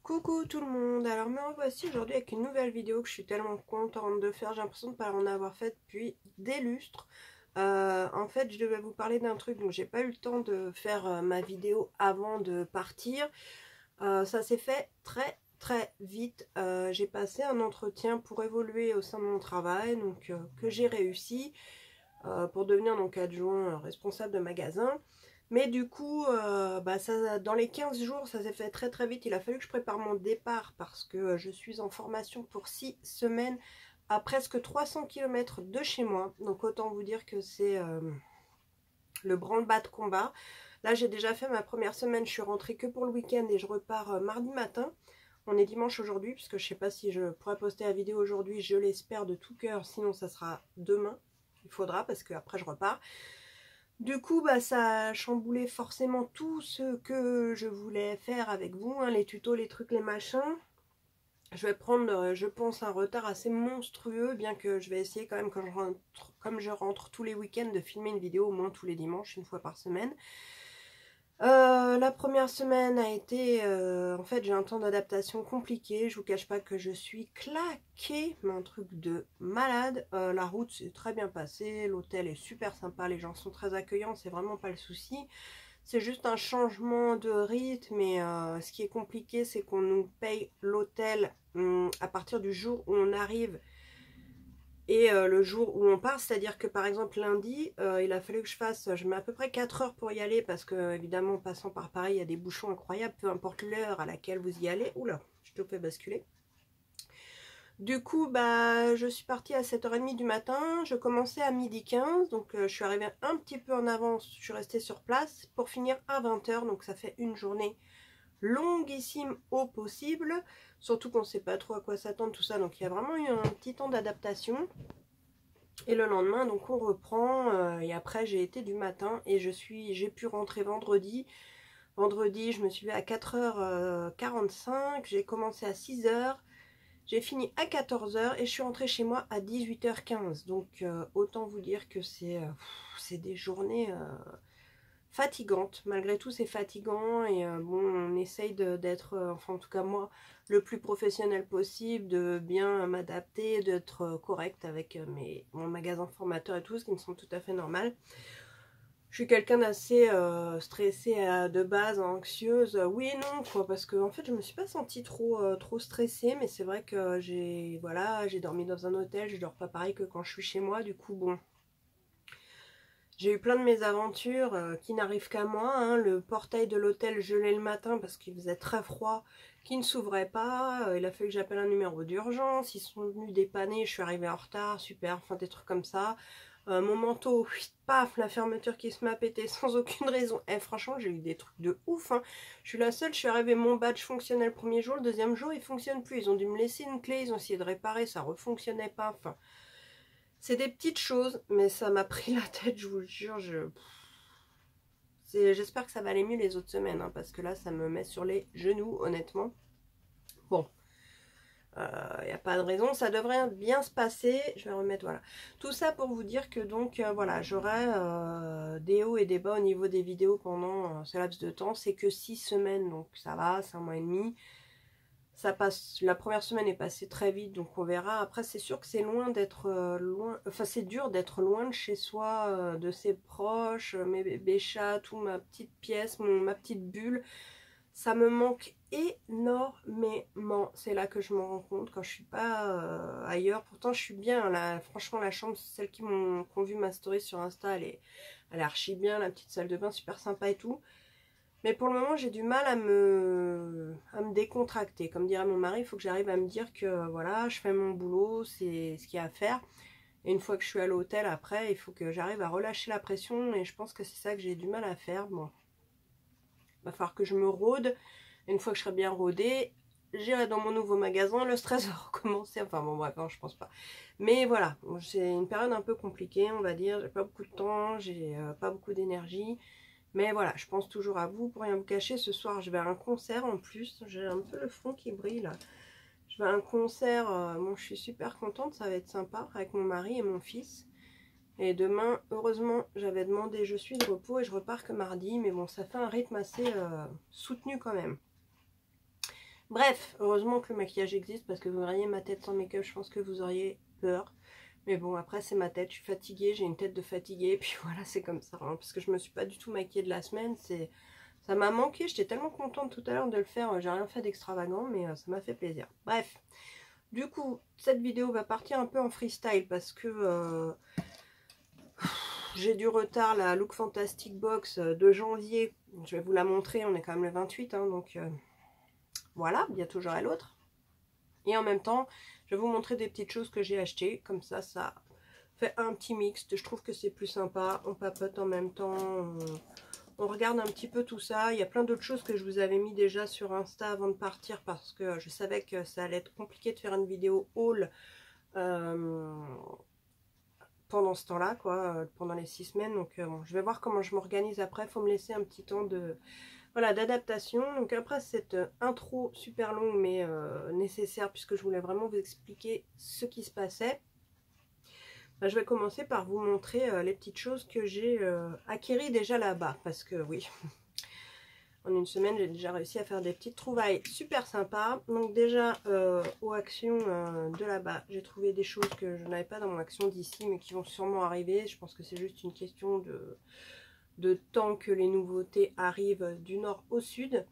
Coucou tout le monde, alors me revoici aujourd'hui avec une nouvelle vidéo que je suis tellement contente de faire, j'ai l'impression de ne pas en avoir fait depuis des lustres. En fait je devais vous parler d'un truc donc j'ai pas eu le temps de faire ma vidéo avant de partir. Ça s'est fait très vite, j'ai passé un entretien pour évoluer au sein de mon travail donc que j'ai réussi pour devenir donc adjoint responsable de magasin. Mais du coup, dans les 15 jours, ça s'est fait très vite. Il a fallu que je prépare mon départ parce que je suis en formation pour 6 semaines à presque 300 km de chez moi. Donc autant vous dire que c'est le branle-bas de combat. Là, j'ai déjà fait ma première semaine. Je suis rentrée que pour le week-end et je repars mardi matin. On est dimanche aujourd'hui, puisque je ne sais pas si je pourrai poster la vidéo aujourd'hui. Je l'espère de tout cœur, sinon ça sera demain. Il faudra parce que après je repars. Du coup, ça a chamboulé forcément tout ce que je voulais faire avec vous, hein, les tutos, les trucs, les machins. Je vais prendre, je pense, un retard assez monstrueux, bien que je vais essayer quand même, quand je rentre, comme je rentre tous les week-ends, de filmer une vidéo au moins tous les dimanches, une fois par semaine. La première semaine a été, en fait j'ai un temps d'adaptation compliqué, je vous cache pas que je suis claquée, mais un truc de malade. La route s'est très bien passée, l'hôtel est super sympa, les gens sont très accueillants, c'est vraiment pas le souci. C'est juste un changement de rythme et ce qui est compliqué c'est qu'on nous paye l'hôtel à partir du jour où on arrive et le jour où on part, c'est-à-dire que par exemple lundi, il a fallu que je mets à peu près 4 heures pour y aller parce que évidemment en passant par Paris, il y a des bouchons incroyables, peu importe l'heure à laquelle vous y allez. Oula, je te fais basculer. Du coup, je suis partie à 7h30 du matin, je commençais à 12h15, donc je suis arrivée un petit peu en avance, je suis restée sur place pour finir à 20h, donc ça fait une journée longuissime au possible, surtout qu'on ne sait pas trop à quoi s'attendre, tout ça, donc il y a vraiment eu un petit temps d'adaptation. Et le lendemain, donc on reprend, et après j'ai été du matin et j'ai pu rentrer vendredi. Vendredi, je me suis levée à 4h45, j'ai commencé à 6h, j'ai fini à 14h et je suis rentrée chez moi à 18h15. Donc autant vous dire que c'est des journées fatigante. Malgré tout, c'est fatigant et bon, on essaye d'être, enfin en tout cas moi, le plus professionnel possible, de bien m'adapter, d'être correcte avec mon magasin formateur et tout, ce qui me semble tout à fait normal. Je suis quelqu'un d'assez stressée de base, anxieuse. Oui et non, quoi, parce que en fait, je me suis pas sentie trop stressée, mais c'est vrai que j'ai dormi dans un hôtel, je dors pas pareil que quand je suis chez moi, du coup, bon. J'ai eu plein de mésaventures qui n'arrivent qu'à moi, hein. Le portail de l'hôtel gelé le matin parce qu'il faisait très froid, qui ne s'ouvrait pas. Il a fallu que j'appelle un numéro d'urgence. Ils sont venus dépanner, je suis arrivée en retard, super, enfin des trucs comme ça. Mon manteau, paf, la fermeture qui se m'a pété sans aucune raison. Franchement, j'ai eu des trucs de ouf, hein. Je suis la seule, je suis arrivée, mon badge fonctionnait le premier jour, le deuxième jour, il fonctionne plus. Ils ont dû me laisser une clé, ils ont essayé de réparer, ça refonctionnait pas, enfin... C'est des petites choses, mais ça m'a pris la tête, je vous le jure. J'espère que ça va aller mieux les autres semaines, hein, parce que là, ça me met sur les genoux, honnêtement. Bon, il n'y a pas de raison, ça devrait bien se passer. Je vais remettre, voilà. Tout ça pour vous dire que donc, voilà, j'aurai des hauts et des bas au niveau des vidéos pendant ce laps de temps. C'est que 6 semaines, donc ça va, c'est un mois et demi. Ça passe, la première semaine est passée très vite, donc on verra. Après, c'est sûr que c'est loin d'être loin, enfin c'est dur d'être loin de chez soi, de ses proches, mes bébés chats, tout, ma petite pièce, ma petite bulle. Ça me manque énormément. C'est là que je m'en rends compte quand je suis pas ailleurs. Pourtant, je suis bien là. Franchement, la chambre, celles qui ont vu ma story sur Insta, elle est archi bien. La petite salle de bain, super sympa et tout. Mais pour le moment, j'ai du mal à me décontracter. Comme dirait mon mari, il faut que j'arrive à me dire que voilà, je fais mon boulot, c'est ce qu'il y a à faire. Et une fois que je suis à l'hôtel, après, il faut que j'arrive à relâcher la pression. Et je pense que c'est ça que j'ai du mal à faire. Bon, il va falloir que je me rôde. Et une fois que je serai bien rodée, j'irai dans mon nouveau magasin. Le stress va recommencer. Enfin bon, bref, non, je pense pas. Mais voilà, c'est une période un peu compliquée, on va dire. J'ai pas beaucoup de temps, j'ai pas beaucoup d'énergie. Mais voilà, je pense toujours à vous. Pour rien vous cacher, ce soir, je vais à un concert en plus. J'ai un peu le front qui brille là. Je vais à un concert. Bon, je suis super contente. Ça va être sympa avec mon mari et mon fils. Et demain, heureusement, j'avais demandé je suis de repos et je repars que mardi. Mais bon, ça fait un rythme assez soutenu quand même. Bref, heureusement que le maquillage existe parce que vous verriez ma tête sans make-up, je pense que vous auriez peur. Mais bon, après c'est ma tête, je suis fatiguée, j'ai une tête de fatiguée, et puis voilà, c'est comme ça. Hein, parce que je me suis pas du tout maquillée de la semaine, ça m'a manqué, j'étais tellement contente tout à l'heure de le faire, j'ai rien fait d'extravagant, mais ça m'a fait plaisir. Bref, du coup, cette vidéo va partir un peu en freestyle parce que j'ai du retard, la Look Fantastic Box de janvier, je vais vous la montrer, on est quand même le 28, hein, donc voilà, bientôt j'aurai l'autre. Et en même temps, je vais vous montrer des petites choses que j'ai achetées, comme ça fait un petit mixte. Je trouve que c'est plus sympa, on papote en même temps, on regarde un petit peu tout ça. Il y a plein d'autres choses que je vous avais mis déjà sur Insta avant de partir parce que je savais que ça allait être compliqué de faire une vidéo haul pendant ce temps-là, quoi, pendant les 6 semaines. Donc bon, je vais voir comment je m'organise après. Il faut me laisser un petit temps de... Voilà, d'adaptation. Donc après cette intro super longue mais nécessaire puisque je voulais vraiment vous expliquer ce qui se passait, je vais commencer par vous montrer les petites choses que j'ai acquéries déjà là-bas. Parce que oui, en une semaine j'ai déjà réussi à faire des petites trouvailles super sympas. Donc déjà aux actions de là-bas, j'ai trouvé des choses que je n'avais pas dans mon action d'ici mais qui vont sûrement arriver. Je pense que c'est juste une question de temps que les nouveautés arrivent du nord au sud.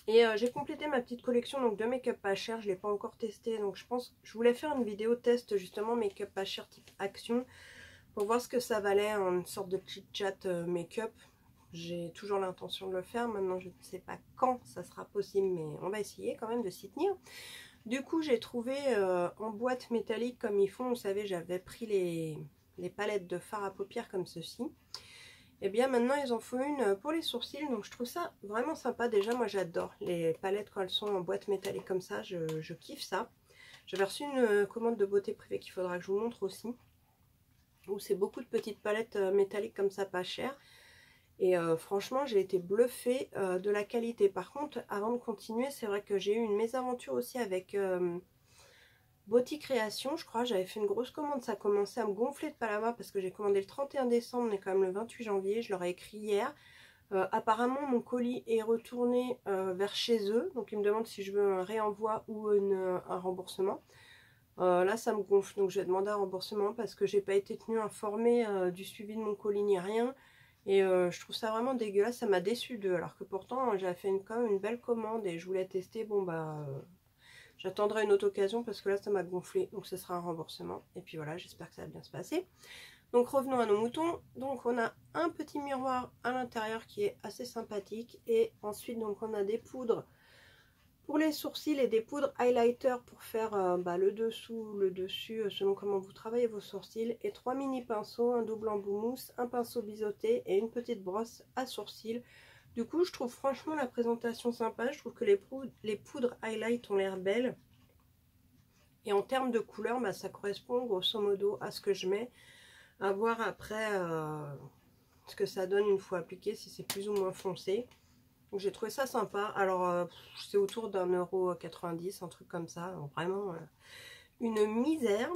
Et j'ai complété ma petite collection donc de make-up pas cher, je ne l'ai pas encore testé. Donc je pense que je voulais faire une vidéo test justement make-up pas cher type action pour voir ce que ça valait, une sorte de chit-chat make-up. J'ai toujours l'intention de le faire, maintenant je ne sais pas quand ça sera possible mais on va essayer quand même de s'y tenir. Du coup j'ai trouvé en boîte métallique comme ils font, vous savez j'avais pris les palettes de fard à paupières comme ceci. Et bien maintenant ils en font une pour les sourcils, donc je trouve ça vraiment sympa. Déjà moi j'adore les palettes quand elles sont en boîte métallique comme ça, je kiffe ça. J'avais reçu une commande de beauté privée qu'il faudra que je vous montre aussi, où c'est beaucoup de petites palettes métalliques comme ça pas chères. Et franchement j'ai été bluffée de la qualité. Par contre avant de continuer, c'est vrai que j'ai eu une mésaventure aussi avec... Beauty Création, je crois, j'avais fait une grosse commande, ça a commencé à me gonfler de palama parce que j'ai commandé le 31 décembre, on est quand même le 28 janvier, je leur ai écrit hier. Apparemment mon colis est retourné vers chez eux, donc ils me demandent si je veux un réenvoi ou un remboursement. Là ça me gonfle, donc je vais demander un remboursement parce que j'ai pas été tenue informée du suivi de mon colis ni rien. Et je trouve ça vraiment dégueulasse, ça m'a déçu d'eux, alors que pourtant j'avais fait quand même une belle commande et je voulais tester, bon bah... j'attendrai une autre occasion parce que là ça m'a gonflé, donc ce sera un remboursement. Et puis voilà, j'espère que ça va bien se passer. Donc revenons à nos moutons. Donc on a un petit miroir à l'intérieur qui est assez sympathique. Et ensuite donc on a des poudres pour les sourcils et des poudres highlighter pour faire le dessous, le dessus, selon comment vous travaillez vos sourcils. Et 3 mini pinceaux, un double embout mousse, un pinceau biseauté et une petite brosse à sourcils. Du coup, je trouve franchement la présentation sympa. Je trouve que les poudres highlight ont l'air belles. Et en termes de couleur, bah, ça correspond grosso modo à ce que je mets. À voir après ce que ça donne une fois appliqué, si c'est plus ou moins foncé. Donc j'ai trouvé ça sympa. Alors c'est autour d'1,90 €, un truc comme ça. Donc, vraiment une misère.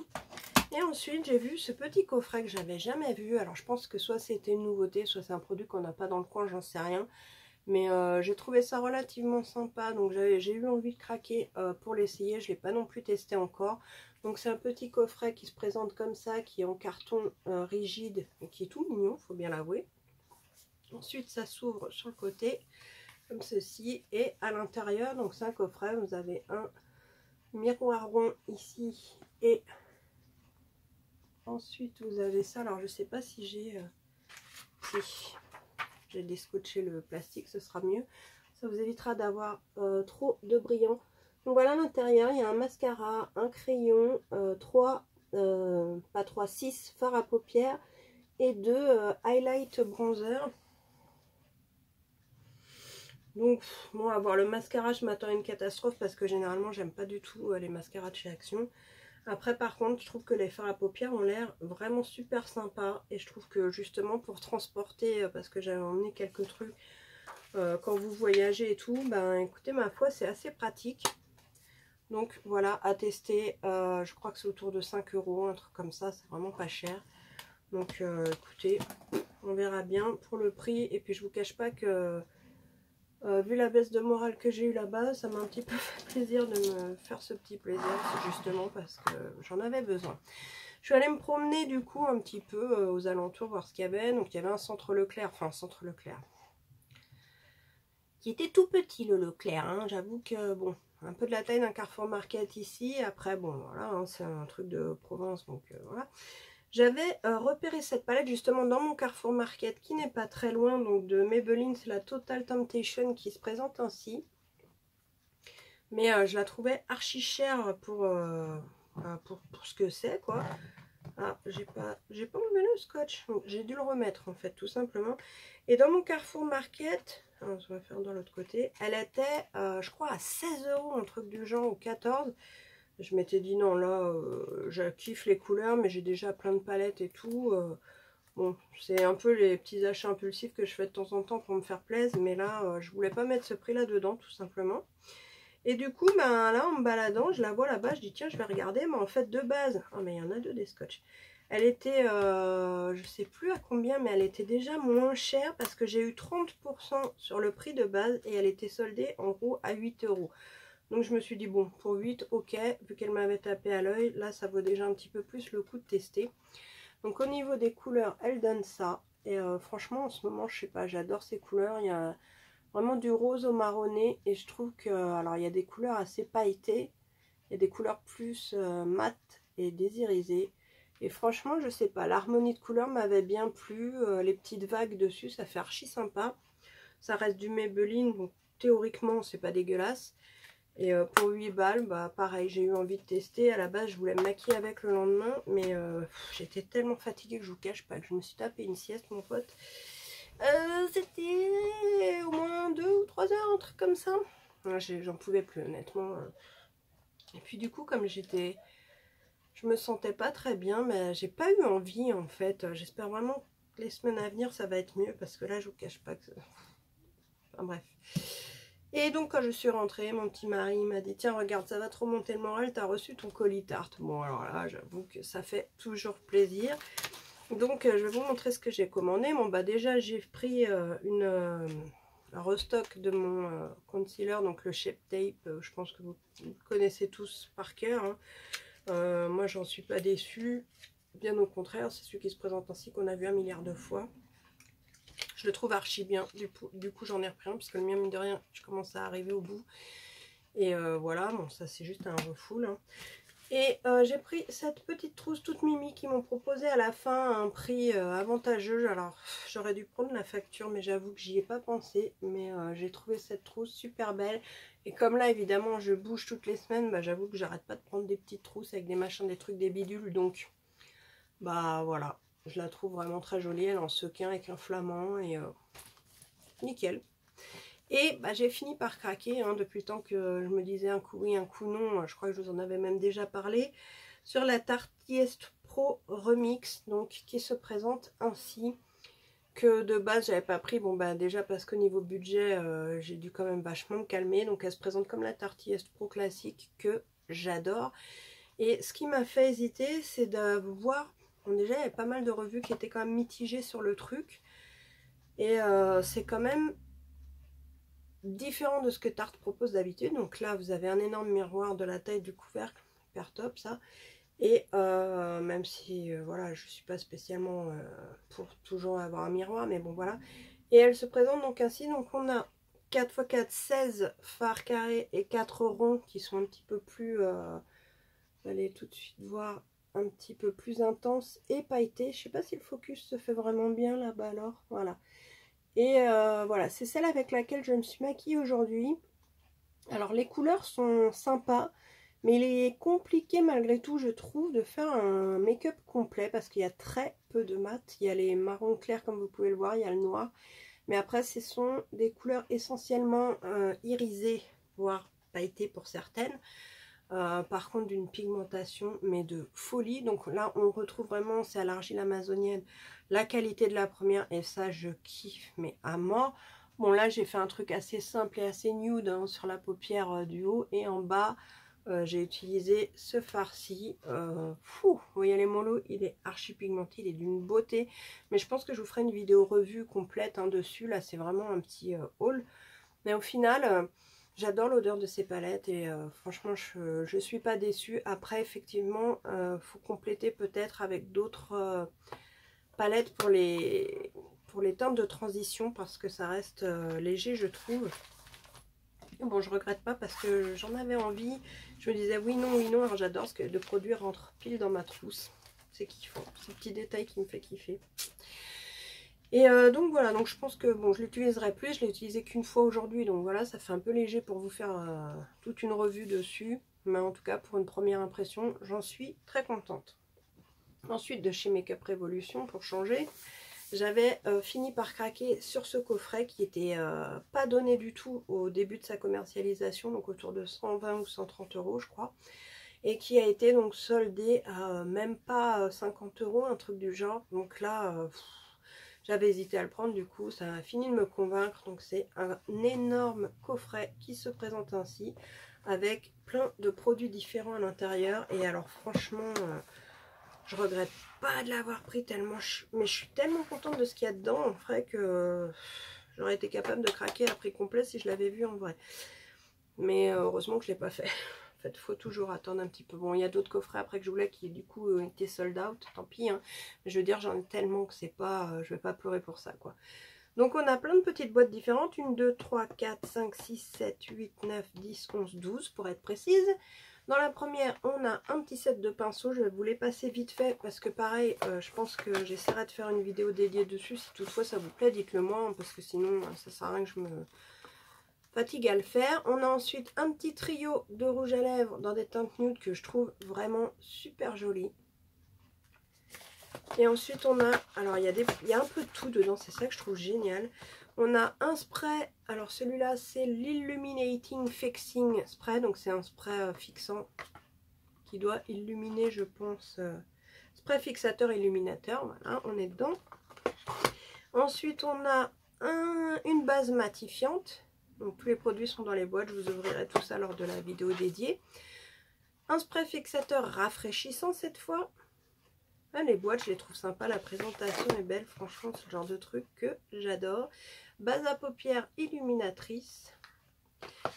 Et ensuite j'ai vu ce petit coffret que j'avais jamais vu. Alors je pense que soit c'était une nouveauté, soit c'est un produit qu'on n'a pas dans le coin, j'en sais rien. Mais j'ai trouvé ça relativement sympa, donc j'ai eu envie de craquer pour l'essayer. Je ne l'ai pas non plus testé encore. Donc c'est un petit coffret qui se présente comme ça, qui est en carton rigide et qui est tout mignon, faut bien l'avouer. Ensuite ça s'ouvre sur le côté comme ceci, et à l'intérieur, donc c'est un coffret, vous avez un miroir rond ici, et ensuite vous avez ça. Alors je sais pas si j'ai... j'ai descotché le plastique, ce sera mieux. Ça vous évitera d'avoir trop de brillants. Donc voilà, à l'intérieur, il y a un mascara, un crayon, 6 fards à paupières et 2 highlight bronzer. Donc, bon, à voir le mascara, je m'attends à une catastrophe parce que généralement, j'aime pas du tout les mascaras de chez Action. Après, par contre, je trouve que les fards à paupières ont l'air vraiment super sympas. Et je trouve que justement, pour transporter, parce que j'avais emmené quelques trucs, quand vous voyagez et tout, ben écoutez, ma foi, c'est assez pratique. Donc voilà, à tester. Je crois que c'est autour de 5 €, un truc comme ça, c'est vraiment pas cher. Donc écoutez, on verra bien pour le prix. Et puis je vous cache pas que Vu la baisse de morale que j'ai eu là-bas, ça m'a un petit peu fait plaisir de me faire ce petit plaisir, justement parce que j'en avais besoin. Je suis allée me promener du coup un petit peu aux alentours, voir ce qu'il y avait. Donc il y avait un centre Leclerc, enfin un centre Leclerc, qui était tout petit le Leclerc, hein. J'avoue que bon, un peu de la taille d'un Carrefour Market ici. Après bon voilà, hein, c'est un truc de Provence, donc voilà. J'avais repéré cette palette justement dans mon Carrefour Market qui n'est pas très loin, donc de Maybelline, c'est la Total Temptation qui se présente ainsi. Mais je la trouvais archi chère pour ce que c'est, quoi. Ah, j'ai pas enlevé le scotch, donc j'ai dû le remettre en fait, tout simplement. Et dans mon Carrefour Market, on va faire de l'autre côté, elle était, je crois, à 16 €, un truc du genre, ou 14. Je m'étais dit non, là, je kiffe les couleurs, mais j'ai déjà plein de palettes et tout. Bon, c'est un peu les petits achats impulsifs que je fais de temps en temps pour me faire plaisir, mais là, je voulais pas mettre ce prix là dedans, tout simplement. Et du coup, ben là, en me baladant, je la vois là-bas, je dis tiens, je vais regarder, mais en fait, de base, oh mais il y en a deux des scotch. Elle était, je sais plus à combien, mais elle était déjà moins chère parce que j'ai eu 30% sur le prix de base et elle était soldée en gros à 8 €. Donc je me suis dit bon, pour 8, ok, vu qu'elle m'avait tapé à l'œil, là ça vaut déjà un petit peu plus le coup de tester. Donc au niveau des couleurs, elle donne ça. Et franchement, en ce moment, je sais pas, j'adore ces couleurs. Il y a vraiment du rose au marronné. Et je trouve que, alors il y a des couleurs assez pailletées. Il y a des couleurs plus mat et désirisées. Et franchement, je sais pas, l'harmonie de couleurs m'avait bien plu. Les petites vagues dessus, ça fait archi sympa. Ça reste du Maybelline, donc théoriquement, c'est pas dégueulasse. Et pour 8 balles, bah pareil, j'ai eu envie de tester. À la base, je voulais me maquiller avec le lendemain, mais j'étais tellement fatiguée que je vous cache pas que je me suis tapé une sieste, mon pote. C'était au moins 2 ou 3 heures, un truc comme ça. J'en pouvais plus, honnêtement. Et puis du coup, comme je me sentais pas très bien, mais j'ai pas eu envie en fait. J'espère vraiment que les semaines à venir, ça va être mieux, parce que là, je vous cache pas que... Enfin bref. Et donc quand je suis rentrée, mon petit mari m'a dit tiens regarde, ça va te remonter le moral, t'as reçu ton colis tarte. Bon alors là j'avoue que ça fait toujours plaisir. Donc je vais vous montrer ce que j'ai commandé. Bon bah déjà j'ai pris un restock de mon concealer, donc le Shape Tape. Je pense que vous connaissez tous par cœur, hein. Moi j'en suis pas déçue, bien au contraire, c'est celui qui se présente ainsi qu'on a vu 1 milliard de fois. Je le trouve archi bien, du coup j'en ai repris un, puisque le mien, mine de rien, je commence à arriver au bout. Et voilà, bon ça c'est juste un refoul, hein. Et j'ai pris cette petite trousse toute mimi qui m'ont proposé à la fin à un prix avantageux. Alors j'aurais dû prendre la facture, mais j'avoue que j'y ai pas pensé. Mais j'ai trouvé cette trousse super belle. Et comme là évidemment je bouge toutes les semaines, bah, j'avoue que j'arrête pas de prendre des petites trousses avec des machins, des trucs, des bidules. Donc bah voilà, je la trouve vraiment très jolie. Elle est en sequin avec un flamand et nickel. Et bah, j'ai fini par craquer, hein, depuis le temps que je me disais un coup oui, un coup non. Je crois que je vous en avais même déjà parlé. Sur la Tarte Tiest Pro Remix, donc qui se présente ainsi. Que de base j'avais pas pris, bon bah déjà parce qu'au niveau budget j'ai dû quand même vachement me calmer. Donc elle se présente comme la Tarte Tiest Pro classique que j'adore. Et ce qui m'a fait hésiter, c'est de voir, bon, déjà il y avait pas mal de revues qui étaient quand même mitigées sur le truc. Et c'est quand même différent de ce que Tarte propose d'habitude. Donc là vous avez un énorme miroir de la taille du couvercle, hyper top ça. Et même si voilà, je suis pas spécialement pour toujours avoir un miroir, mais bon voilà. Et elle se présente donc ainsi. Donc on a 4x4 16 fards carrés et 4 ronds qui sont un petit peu plus vous allez tout de suite voir, un petit peu plus intense et pailleté. Je sais pas si le focus se fait vraiment bien là-bas, alors voilà. Et voilà, c'est celle avec laquelle je me suis maquillée aujourd'hui. Alors les couleurs sont sympas, mais il est compliqué malgré tout, je trouve, de faire un make-up complet parce qu'il y a très peu de mat. Il y a les marrons clairs comme vous pouvez le voir, il y a le noir. Mais après ce sont des couleurs essentiellement irisées, voire pailletées pour certaines. Par contre d'une pigmentation mais de folie. Donc là on retrouve vraiment, c'est à l'argile amazonienne, la qualité de la première, et ça je kiffe mais à mort. Bon là j'ai fait un truc assez simple et assez nude, hein, sur la paupière du haut, et en bas j'ai utilisé ce fard-ci. Vous voyez les molos, il est archi pigmenté, il est d'une beauté. Mais je pense que je vous ferai une vidéo revue complète, hein, dessus. Là c'est vraiment un petit haul. Mais au final, j'adore l'odeur de ces palettes et franchement, je suis pas déçue. Après, effectivement, faut compléter peut-être avec d'autres palettes pour les teintes de transition parce que ça reste léger, je trouve. Bon, je regrette pas parce que j'en avais envie. Je me disais oui, non, oui, non. Alors j'adore ce que de produits rentrent pile dans ma trousse. C'est kiffant. C'est le petit détail qui me fait kiffer. Et donc voilà, donc je pense que bon, je l'utiliserai plus. Je l'ai utilisé qu'une fois aujourd'hui. Donc voilà, ça fait un peu léger pour vous faire toute une revue dessus. Mais en tout cas, pour une première impression, j'en suis très contente. Ensuite, de chez Makeup Revolution, pour changer, j'avais fini par craquer sur ce coffret qui était pas donné du tout au début de sa commercialisation, donc autour de 120 ou 130 euros je crois, et qui a été donc soldé à même pas 50 euros, un truc du genre. Donc là, j'avais hésité à le prendre, du coup ça a fini de me convaincre. Donc c'est un énorme coffret qui se présente ainsi, avec plein de produits différents à l'intérieur. Et alors franchement... je regrette pas de l'avoir pris tellement, mais je suis tellement contente de ce qu'il y a dedans, en vrai, que j'aurais été capable de craquer à prix complet si je l'avais vu en vrai. Mais heureusement que je l'ai pas fait. En fait, il faut toujours attendre un petit peu. Bon, il y a d'autres coffrets après que je voulais qui du coup étaient sold out, tant pis. Hein. Mais je veux dire, j'en ai tellement que c'est pas, je vais pas pleurer pour ça, quoi. Donc on a plein de petites boîtes différentes. 1, 2, 3, 4, 5, 6, 7, 8, 9, 10, 11, 12 pour être précise. Dans la première, on a un petit set de pinceaux. Je vais vous les passer vite fait parce que pareil, je pense que j'essaierai de faire une vidéo dédiée dessus. Si toutefois ça vous plaît, dites-le moi parce que sinon ça sert à rien que je me fatigue à le faire. On a ensuite un petit trio de rouge à lèvres dans des teintes nude que je trouve vraiment super joli. Et ensuite on a, alors il y a un peu de tout dedans, c'est ça que je trouve génial. On a un spray, alors celui-là c'est l'Illuminating Fixing Spray, donc c'est un spray fixant qui doit illuminer, je pense, spray fixateur illuminateur, voilà, on est dedans. Ensuite on a une base matifiante, donc tous les produits sont dans les boîtes, je vous ouvrirai tout ça lors de la vidéo dédiée. Un spray fixateur rafraîchissant cette fois. Ah, les boîtes, je les trouve sympas, la présentation est belle, franchement, c'est le genre de truc que j'adore. Base à paupières illuminatrice.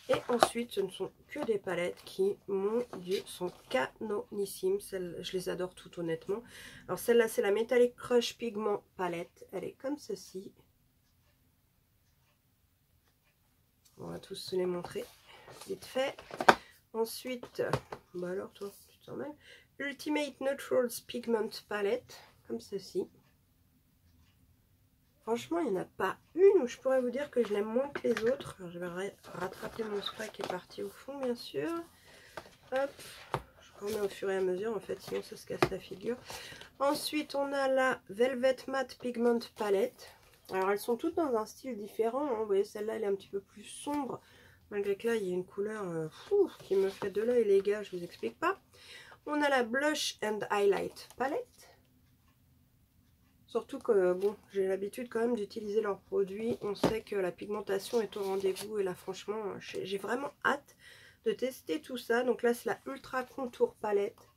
Et ensuite, ce ne sont que des palettes qui, mon Dieu, sont canonissimes. Je les adore toutes, honnêtement. Alors, celle-là, c'est la Metallic Crush Pigment palette. Elle est comme ceci. On va tous se les montrer vite fait. Ensuite, bah alors toi, tu t'en mêles. Ultimate Neutrals Pigment Palette, comme ceci. Franchement, il n'y en a pas une où je pourrais vous dire que je l'aime moins que les autres. Alors, je vais rattraper mon spray qui est parti au fond, bien sûr. Hop, je remets au fur et à mesure, en fait, sinon ça se casse la figure. Ensuite, on a la Velvet Matte Pigment Palette. Alors, elles sont toutes dans un style différent. Hein. Vous voyez, celle-là, elle est un petit peu plus sombre. Malgré que là, il y a une couleur qui me fait de l'œil, les gars, je vous explique pas. On a la Blush and Highlight Palette. Surtout que, bon, j'ai l'habitude quand même d'utiliser leurs produits. On sait que la pigmentation est au rendez-vous. Et là, franchement, j'ai vraiment hâte de tester tout ça. Donc là, c'est la Ultra Contour Palette.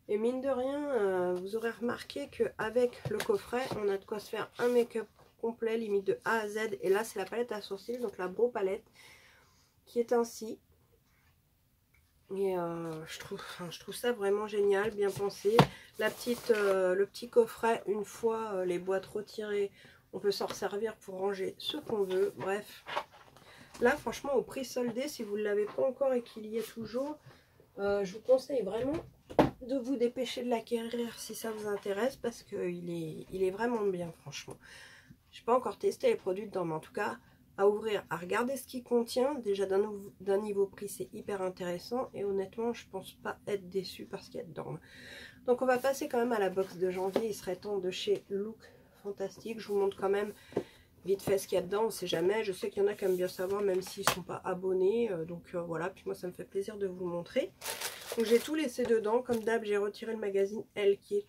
Et mine de rien, vous aurez remarqué qu'avec le coffret, on a de quoi se faire un make-up complet, limite de A à Z. Et là, c'est la palette à sourcils, donc la Brow Palette, qui est ainsi. Et je trouve ça vraiment génial, bien pensé. Le petit coffret, une fois les boîtes retirées, on peut s'en servir pour ranger ce qu'on veut. Bref, là franchement au prix soldé, si vous ne l'avez pas encore et qu'il y est toujours, je vous conseille vraiment de vous dépêcher de l'acquérir si ça vous intéresse parce qu'il est vraiment bien franchement. Je n'ai pas encore testé les produits dedans, mais en tout cas... à ouvrir, à regarder ce qu'il contient. Déjà d'un niveau prix, c'est hyper intéressant. Et honnêtement, je pense pas être déçue par ce qu'il y a dedans. Donc on va passer quand même à la box de janvier. Il serait temps de chez Look Fantastique. Je vous montre quand même vite fait ce qu'il y a dedans. On sait jamais. Je sais qu'il y en a qui aiment bien savoir, même s'ils ne sont pas abonnés. Donc voilà. Puis moi, ça me fait plaisir de vous le montrer. Donc j'ai tout laissé dedans. Comme d'hab, j'ai retiré le magazine Elle qui est,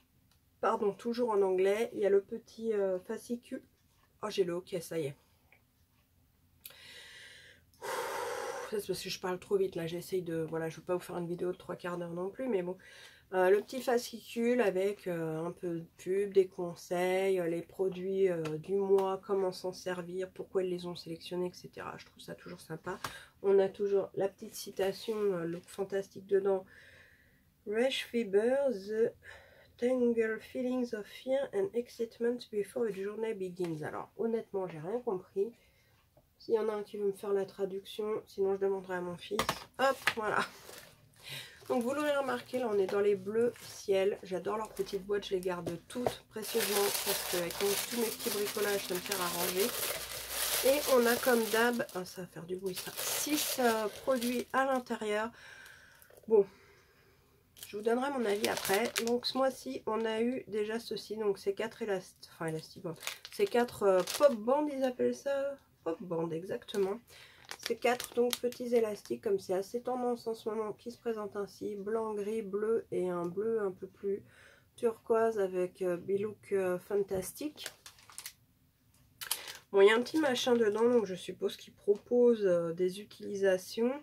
pardon, toujours en anglais. Il y a le petit fascicule. Oh, j'ai le OK, ça y est. c'est parce que je parle trop vite là, j'essaye de... Voilà, je ne veux pas vous faire une vidéo de 3/4 d'heure non plus, mais bon. Le petit fascicule avec un peu de pub, des conseils, les produits du mois, comment s'en servir, pourquoi ils les ont sélectionnés, etc. Je trouve ça toujours sympa. On a toujours la petite citation, look fantastique dedans. Rush Fever, the tangle feelings of fear and excitement before a journey begins. Alors honnêtement, j'ai rien compris. S'il y en a un qui veut me faire la traduction, sinon je demanderai à mon fils. Hop, voilà. Donc vous l'aurez remarqué, là on est dans les bleus ciel. J'adore leurs petites boîtes, je les garde toutes précieusement parce qu'avec tous mes petits bricolages, ça me sert à ranger. Et on a comme d'hab, ah, ça va faire du bruit ça, 6 produits à l'intérieur. Bon, je vous donnerai mon avis après. Donc ce mois-ci, on a eu déjà ceci, donc c'est 4 élastiques, enfin élastiques, c'est 4 pop bands, ils appellent ça, pop bands exactement. Ces 4 donc petits élastiques, comme c'est assez tendance en ce moment, qui se présentent ainsi, blanc, gris, bleu et un bleu un peu plus turquoise avec Bilouk Fantastique. Bon, il y a un petit machin dedans, donc je suppose qu'il propose des utilisations.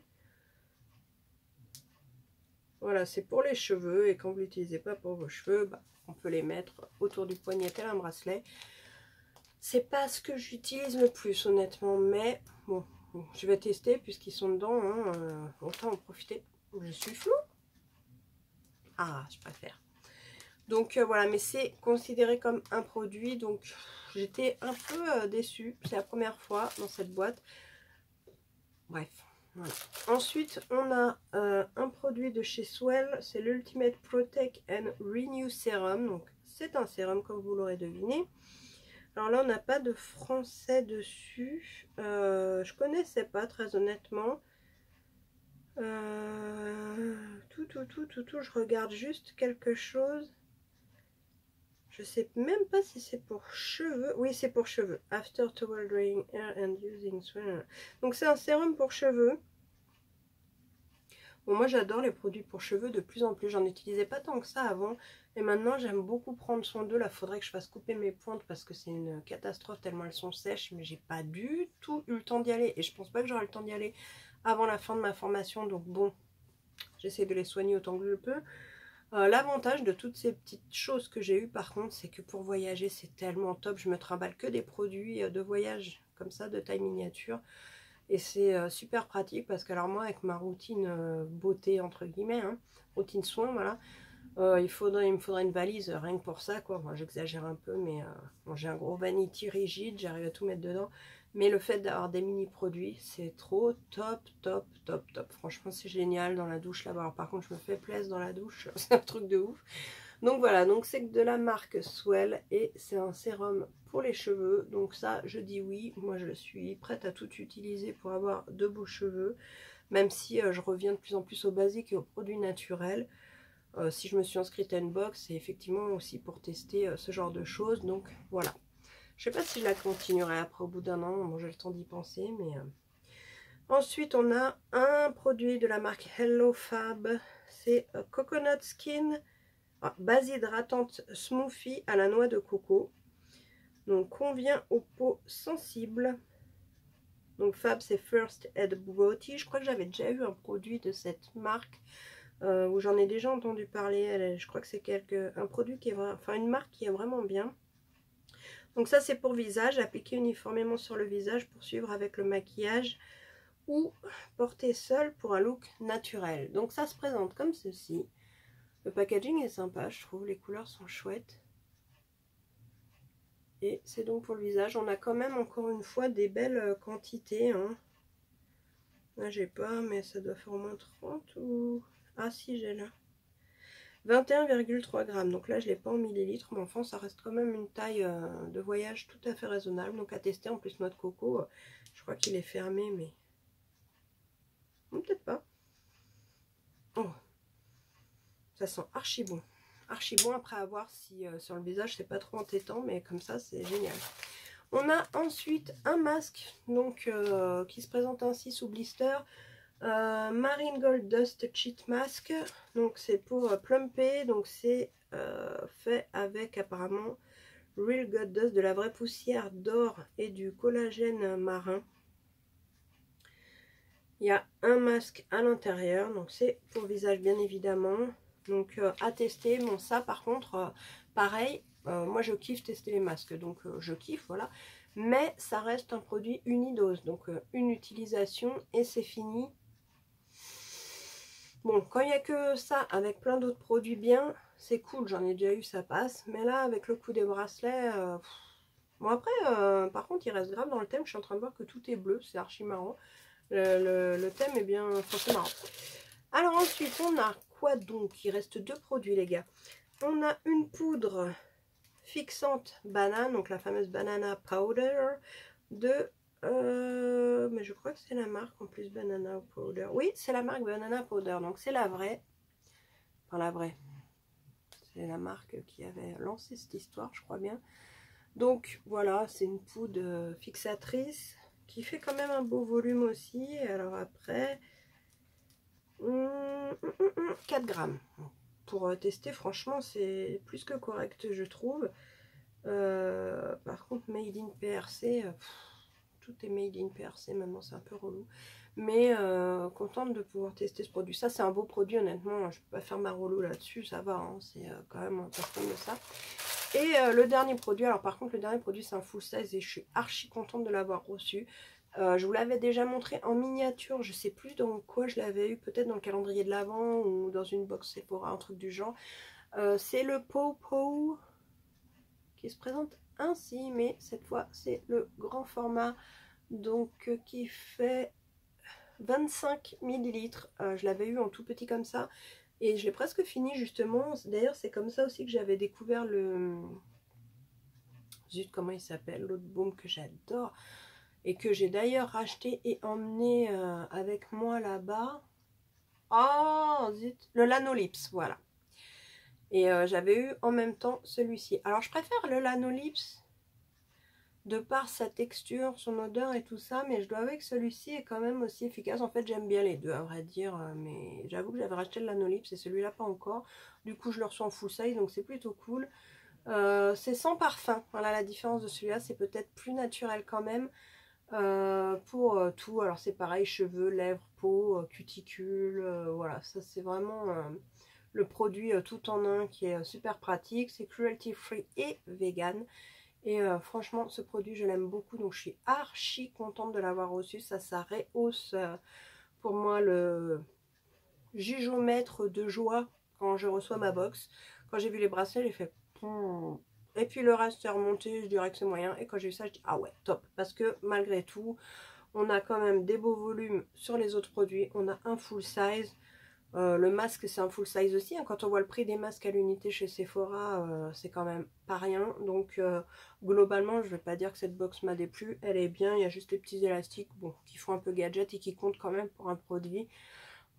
Voilà, c'est pour les cheveux et quand vous l'utilisez pas pour vos cheveux, bah, on peut les mettre autour du poignet tel un bracelet. C'est pas ce que j'utilise le plus honnêtement, mais bon. Je vais tester puisqu'ils sont dedans, hein, autant en profiter. Je suis floue. Ah, je préfère. Donc voilà, mais c'est considéré comme un produit, donc j'étais un peu déçue. C'est la première fois dans cette boîte. Bref, voilà. Ensuite, on a un produit de chez Swell, c'est l'Ultimate Protect and Renew Serum. Donc c'est un sérum comme vous l'aurez deviné. Alors là, on n'a pas de français dessus. Je connaissais pas, très honnêtement. Je regarde juste quelque chose. Je sais même pas si c'est pour cheveux. Oui, c'est pour cheveux. After towel drying hair and using sweat. Donc c'est un sérum pour cheveux. Bon, moi j'adore les produits pour cheveux de plus en plus. J'en utilisais pas tant que ça avant. Et maintenant j'aime beaucoup prendre soin d'eux. Là, faudrait que je fasse couper mes pointes parce que c'est une catastrophe tellement elles sont sèches. Mais j'ai pas du tout eu le temps d'y aller. Et je pense pas que j'aurai le temps d'y aller avant la fin de ma formation. Donc bon, j'essaie de les soigner autant que je peux. L'avantage de toutes ces petites choses que j'ai eues par contre, c'est que pour voyager c'est tellement top. Je me trimballe que des produits de voyage comme ça, de taille miniature. Et c'est super pratique parce que alors moi avec ma routine beauté entre guillemets, hein, routine soin, voilà, il me faudrait une valise rien que pour ça quoi. Moi j'exagère un peu mais bon, j'ai un gros vanity rigide, j'arrive à tout mettre dedans. Mais le fait d'avoir des mini produits c'est trop top, top, top, top. Franchement c'est génial dans la douche là-bas. Alors par contre je me fais plaisir dans la douche, c'est un truc de ouf. Donc voilà, donc c'est de la marque Swell et c'est un sérum pour les cheveux. Donc ça, je dis oui, moi je suis prête à tout utiliser pour avoir de beaux cheveux. Même si je reviens de plus en plus aux basiques et aux produits naturels. Si je me suis inscrite à une box, c'est effectivement aussi pour tester ce genre de choses. Donc voilà. Je sais pas si je la continuerai après au bout d'un an. Bon, j'ai le temps d'y penser, mais... Ensuite, on a un produit de la marque Hello Fab. C'est Coconut Skin. Base hydratante smoothie à la noix de coco. Donc convient aux peaux sensibles. Donc Fab c'est First Aid Beauty. Je crois que j'avais déjà eu un produit de cette marque où j'en ai déjà entendu parler. Je crois que c'est un produit qui est vraiment, enfin une marque qui est vraiment bien. Donc ça c'est pour visage, appliquer uniformément sur le visage pour suivre avec le maquillage ou porter seul pour un look naturel. Donc ça se présente comme ceci. Le packaging est sympa, je trouve, les couleurs sont chouettes. Et c'est donc pour le visage. On a quand même encore une fois des belles quantités. Hein. Là j'ai pas, mais ça doit faire au moins 30 ou... Ah si, j'ai là. 21,3 grammes. Donc là je l'ai pas en millilitres, mais enfin ça reste quand même une taille de voyage tout à fait raisonnable. Donc à tester. En plus noix de coco, je crois qu'il est fermé, mais... Peut-être pas. Oh, ça sent archi bon. Archi bon après à voir si sur le visage c'est pas trop entêtant, mais comme ça c'est génial. On a ensuite un masque donc qui se présente ainsi sous blister. Marine Gold Dust Cheat Mask. Donc c'est pour plumper. Donc c'est fait avec apparemment Real Gold Dust, de la vraie poussière d'or et du collagène marin. Il y a un masque à l'intérieur, donc c'est pour visage bien évidemment. Donc à tester. Bon ça par contre, pareil, moi je kiffe tester les masques, donc je kiffe, voilà. Mais ça reste un produit unidose, donc une utilisation et c'est fini. Bon, quand il n'y a que ça, avec plein d'autres produits bien, c'est cool, j'en ai déjà eu, ça passe. Mais là, avec le coup des bracelets, bon après, par contre, il reste grave dans le thème. Je suis en train de voir que tout est bleu, c'est archi marrant. Le thème est bien, enfin, c'est marrant. Alors ensuite, on a quoi donc? Il reste deux produits, les gars. On a une poudre fixante banane, donc la fameuse banana powder de... mais je crois que c'est la marque en plus banana powder. Oui, c'est la marque banana powder, donc c'est la vraie. Enfin la vraie. C'est la marque qui avait lancé cette histoire, je crois bien. Donc voilà, c'est une poudre fixatrice qui fait quand même un beau volume aussi. Alors après, 4 grammes. Pour tester, franchement, c'est plus que correct, je trouve. Par contre, Made in PRC, tout est Made in PRC maintenant, c'est un peu relou. Mais contente de pouvoir tester ce produit. Ça, c'est un beau produit, honnêtement. Je peux pas faire ma relou là-dessus, ça va. Hein, c'est quand même un peu de ça. Et le dernier produit, alors par contre, le dernier produit, c'est un full size et je suis archi contente de l'avoir reçu. Je vous l'avais déjà montré en miniature, je sais plus dans quoi je l'avais eu, peut-être dans le calendrier de l'Avent ou dans une box Sephora, un truc du genre. C'est le Pow qui se présente ainsi, mais cette fois c'est le grand format, donc qui fait 25 millilitres. Je l'avais eu en tout petit comme ça et je l'ai presque fini justement. D'ailleurs c'est comme ça aussi que j'avais découvert le... Zut, comment il s'appelle? L'autre baume que j'adore et que j'ai d'ailleurs racheté et emmené avec moi là-bas. Oh zut, le Lanolips, voilà. Et j'avais eu en même temps celui-ci. Alors je préfère le Lanolips de par sa texture, son odeur et tout ça, mais je dois avouer que celui-ci est quand même aussi efficace. En fait j'aime bien les deux à vrai dire, mais j'avoue que j'avais racheté le Lanolips et celui-là pas encore. Du coup je le reçois en full size, donc c'est plutôt cool. C'est sans parfum, voilà la différence de celui-là, c'est peut-être plus naturel quand même. Pour tout, alors c'est pareil, cheveux, lèvres, peau, cuticule, voilà, ça c'est vraiment le produit tout en un qui est super pratique. C'est cruelty free et vegan et franchement ce produit je l'aime beaucoup, donc je suis archi contente de l'avoir reçu. Ça rehausse pour moi le jugomètre de joie quand je reçois ma box. Quand j'ai vu les bracelets j'ai fait et puis le reste est remonté, je dirais que c'est moyen. Et quand j'ai vu ça, je dis ah ouais, top. Parce que malgré tout, on a quand même des beaux volumes sur les autres produits. On a un full size. Le masque, c'est un full size aussi. Hein. Quand on voit le prix des masques à l'unité chez Sephora, c'est quand même pas rien. Donc globalement, je vais pas dire que cette box m'a déplu. Elle est bien, il y a juste les petits élastiques bon, qui font un peu gadget et qui comptent quand même pour un produit.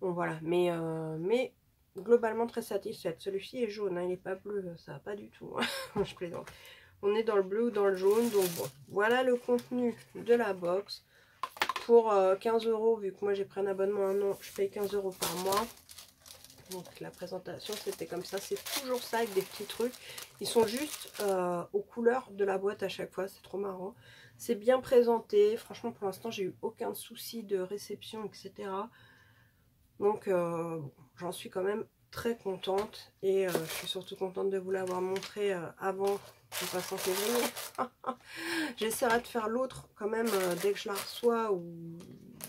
Bon voilà, mais globalement très satisfaite. Celui-ci est jaune, hein, il n'est pas bleu, ça va pas du tout. Je plaisante. On est dans le bleu ou dans le jaune, donc bon. Voilà le contenu de la box. Pour 15 €, vu que moi j'ai pris un abonnement un an, je paye 15 € par mois. Donc la présentation c'était comme ça, c'est toujours ça avec des petits trucs. Ils sont juste aux couleurs de la boîte à chaque fois, c'est trop marrant. C'est bien présenté, franchement pour l'instant j'ai eu aucun souci de réception, etc. Donc bon, j'en suis quand même très contente et je suis surtout contente de vous l'avoir montré avant qu'on passe en février. J'essaierai de faire l'autre quand même dès que je la reçois ou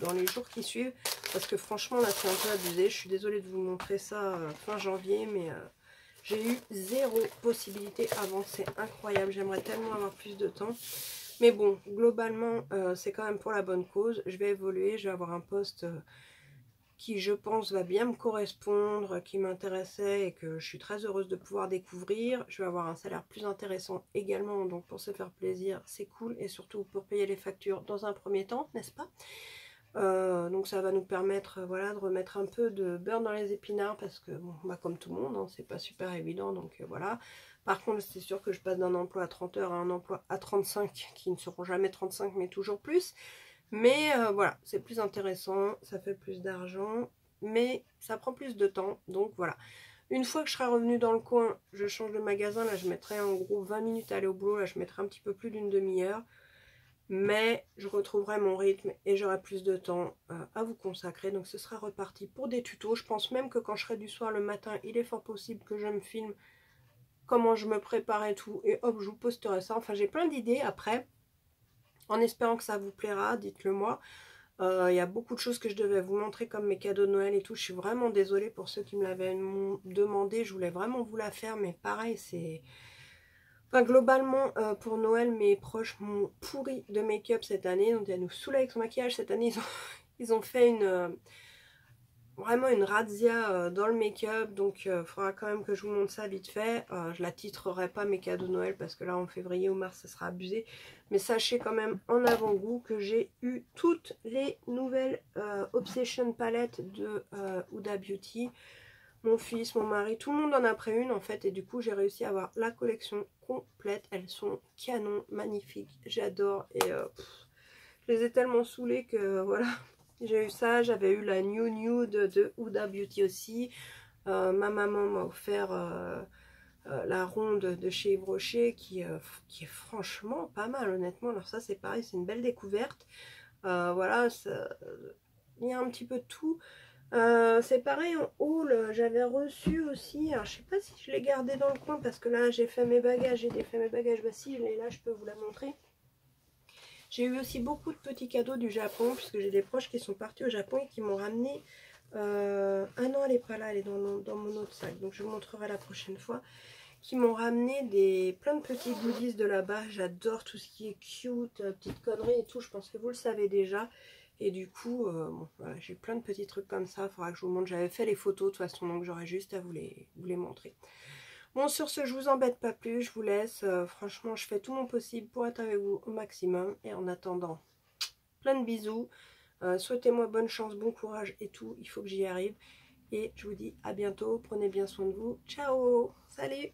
dans les jours qui suivent parce que franchement là c'est un peu abusé. Je suis désolée de vous montrer ça fin janvier, mais j'ai eu zéro possibilité avant, c'est incroyable. J'aimerais tellement avoir plus de temps. Mais bon, globalement, c'est quand même pour la bonne cause. Je vais évoluer, je vais avoir un poste qui je pense va bien me correspondre, qui m'intéressait et que je suis très heureuse de pouvoir découvrir. Je vais avoir un salaire plus intéressant également, donc pour se faire plaisir c'est cool et surtout pour payer les factures dans un premier temps, n'est-ce pas? Donc ça va nous permettre voilà, de remettre un peu de beurre dans les épinards parce que bon, bah, comme tout le monde, hein, c'est pas super évident, donc voilà. Par contre c'est sûr que je passe d'un emploi à 30 heures à un emploi à 35 qui ne seront jamais 35 mais toujours plus. Mais voilà, c'est plus intéressant, ça fait plus d'argent, mais ça prend plus de temps. Donc voilà. Une fois que je serai revenue dans le coin, je change de magasin. Là, je mettrai en gros 20 minutes à aller au boulot. Là, je mettrai un petit peu plus d'une demi-heure. Mais je retrouverai mon rythme et j'aurai plus de temps à vous consacrer. Donc ce sera reparti pour des tutos. Je pense même que quand je serai du soir le matin, il est fort possible que je me filme comment je me prépare et tout. Et hop, je vous posterai ça. Enfin, j'ai plein d'idées après. En espérant que ça vous plaira, dites-le moi. Il y a beaucoup de choses que je devais vous montrer comme mes cadeaux de Noël et tout. Je suis vraiment désolée pour ceux qui me l'avaient demandé. Je voulais vraiment vous la faire, mais pareil, c'est... Enfin, globalement, pour Noël, mes proches m'ont pourri de make-up cette année. Donc, elle nous saoule avec son maquillage. Cette année, ils ont fait vraiment une razzia dans le make-up. Donc, il faudra quand même que je vous montre ça vite fait. Je la titrerai pas mes cadeaux de Noël parce que là, en février ou mars, ça sera abusé. Mais sachez quand même en avant-goût que j'ai eu toutes les nouvelles Obsession palettes de Huda Beauty. Mon fils, mon mari, tout le monde en a pris une en fait. Et du coup, j'ai réussi à avoir la collection complète. Elles sont canon, magnifiques. J'adore. Et je les ai tellement saoulées que voilà. J'ai eu ça. J'avais eu la New Nude de Huda Beauty aussi. Ma maman m'a offert la ronde de chez Yves Rocher qui est franchement pas mal honnêtement. Alors ça c'est pareil, c'est une belle découverte. Voilà, il y a un petit peu de tout. C'est pareil en haul, j'avais reçu aussi, alors je sais pas si je l'ai gardé dans le coin parce que là j'ai fait mes bagages, j'ai défait mes bagages, bah si je l'ai là, je peux vous la montrer. J'ai eu aussi beaucoup de petits cadeaux du Japon puisque j'ai des proches qui sont partis au Japon et qui m'ont ramené... ah non, elle est pas là, elle est dans mon autre sac, donc je vous montrerai la prochaine fois. Qui m'ont ramené plein de petits goodies de là-bas. J'adore tout ce qui est cute, petites conneries et tout, je pense que vous le savez déjà. Et du coup, bon, voilà, j'ai plein de petits trucs comme ça, il faudra que je vous montre. J'avais fait les photos de toute façon, donc j'aurais juste à vous les montrer. Bon, sur ce, je vous embête pas plus, je vous laisse. Franchement, je fais tout mon possible pour être avec vous au maximum. Et en attendant, plein de bisous. Souhaitez-moi bonne chance, bon courage et tout. Il faut que j'y arrive. Et je vous dis à bientôt. Prenez bien soin de vous. Ciao. Salut.